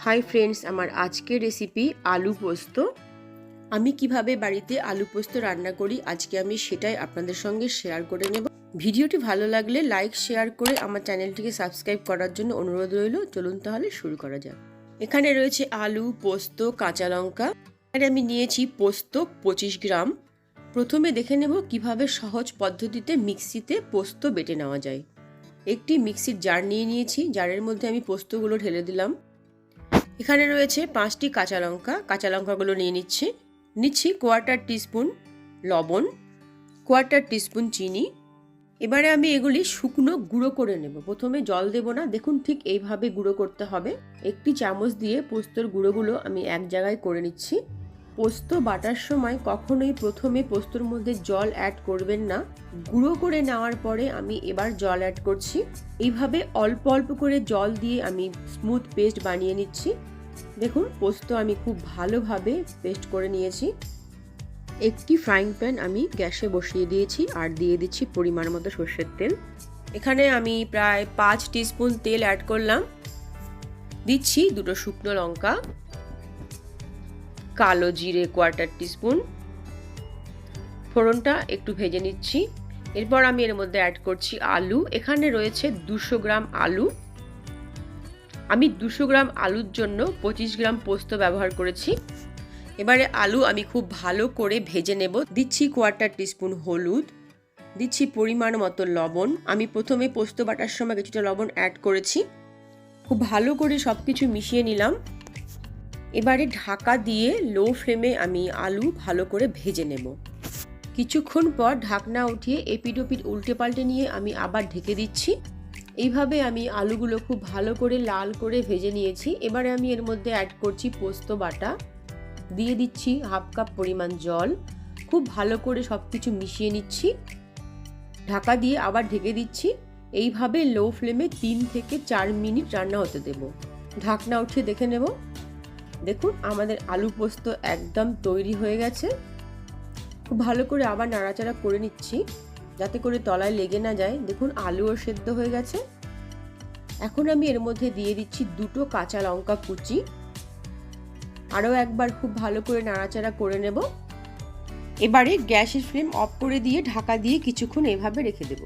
Hi friends, আমার আজকের recipe আলু পোস্ত। আমি কিভাবে বাড়িতে আলু পোস্ত রান্না করি আজকে আমি সেটাই আপনাদের সঙ্গে শেয়ার করে নেব। ভিডিওটি ভালো লাগলে লাইক শেয়ার করে আমার চ্যানেলটিকে সাবস্ক্রাইব করার জন্য অনুরোধ রইল। চলুন তাহলে শুরু করা যাক। এখানে রয়েছে আলু, পোস্ত, কাঁচা লঙ্কা। এখানে আমি নিয়েছি পোস্ত 25 গ্রাম। প্রথমে দেখে নেব কিভাবে সহজ পদ্ধতিতে মিক্সিতে পোস্ত বেটে নেওয়া যায়। একটি মিক্সির জার নিয়ে নিয়েছি, জারের মধ্যে আমি পোস্তগুলো ঢেলে দিলাম। এখানে রয়েছে 5টি কাঁচা লঙ্কা। কাঁচা লঙ্কাগুলো নিচ্ছি কোয়ার্টার টিস্পুন লবণ, কোয়ার্টার টিস্পুন চিনি। এবারে আমি এগুলি শুকনো গুঁড়ো করে নেব। প্রথমে জল দেব না, দেখুন ঠিক এইভাবে গুঁড়ো করতে হবে। একটি চামচ দিয়ে পোস্তর গুঁড়োগুলো আমি এক জায়গায় করে নিচ্ছি। পোস্ত বাটার সময় কখনোই প্রথমে পোস্তর মধ্যে জল অ্যাড করবেন না। গুঁড়ো করে নেওয়ার পরে আমি এবার জল অ্যাড করছি। এইভাবে অল্প অল্প করে জল দিয়ে আমি স্মুথ পেস্ট বানিয়ে নিচ্ছি। দেখুন পোস্ত আমি খুব ভালোভাবে পেস্ট করে নিয়েছি। একটি ফ্রাইং প্যান আমি গ্যাসে বসিয়ে দিয়েছি আর দিয়ে দিচ্ছি পরিমাণ মতো সর্ষের তেল। এখানে আমি প্রায় 5 টিস্পুন তেল অ্যাড করলাম। দিচ্ছি 2টো শুকনো লঙ্কা, কালো জিরে কোয়ার্টার টিস্পুন। ফোড়নটা একটু ভেজে নিচ্ছি। এরপর আমি এর মধ্যে অ্যাড করছি আলু। এখানে রয়েছে 200 গ্রাম আলু। আমি 200 গ্রাম আলুর জন্য 25 গ্রাম পোস্ত ব্যবহার করেছি। এবারে আলু আমি খুব ভালো করে ভেজে নেব। দিচ্ছি কোয়ার্টার টিস্পুন হলুদ, দিচ্ছি পরিমাণ মতো লবণ। আমি প্রথমে পোস্ত বাটার সময় কিছুটা লবণ অ্যাড করেছি। খুব ভালো করে সব কিছু মিশিয়ে নিলাম। এবারে ঢাকা দিয়ে লো ফ্লেমে আমি আলু ভালো করে ভেজে নেব। কিছুক্ষণ পর ঢাকনা উঠিয়ে এপিট ওপিট উল্টে পাল্টে নিয়ে আমি আবার ঢেকে দিচ্ছি। এইভাবে আমি আলুগুলো খুব ভালো করে লাল করে ভেজে নিয়েছি। এবারে আমি এর মধ্যে অ্যাড করছি পোস্ত বাটা, দিয়ে দিচ্ছি হাফ কাপ পরিমাণ জল। খুব ভালো করে সব কিছু মিশিয়ে নিচ্ছি। ঢাকা দিয়ে আবার ঢেকে দিচ্ছি। এইভাবে লো ফ্লেমে 3 থেকে 4 মিনিট রান্না হতে দেব। ঢাকনা উঠিয়ে দেখে নেব। দেখুন আমাদের আলু পোস্ত একদম তৈরি হয়ে গেছে। খুব ভালো করে আবার নাড়াচাড়া করে নিচ্ছি যাতে করে তলায় লেগে না যায়। দেখুন আলুও সেদ্ধ হয়ে গেছে। এখন আমি এর মধ্যে দিয়ে দিচ্ছি 2টো কাঁচা লঙ্কা কুচি। আরও একবার খুব ভালো করে নাড়াচাড়া করে নেব। এবারে গ্যাসের ফ্লেম অফ করে দিয়ে ঢাকা দিয়ে কিছুক্ষণ এভাবে রেখে দেব।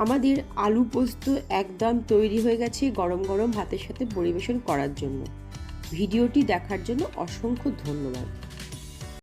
আমাদের আলু পোস্ত একদম তৈরি হয়ে গেছে গরম গরম ভাতের সাথে পরিবেশন করার জন্য। ভিডিওটি দেখার জন্য অসংখ্য ধন্যবাদ।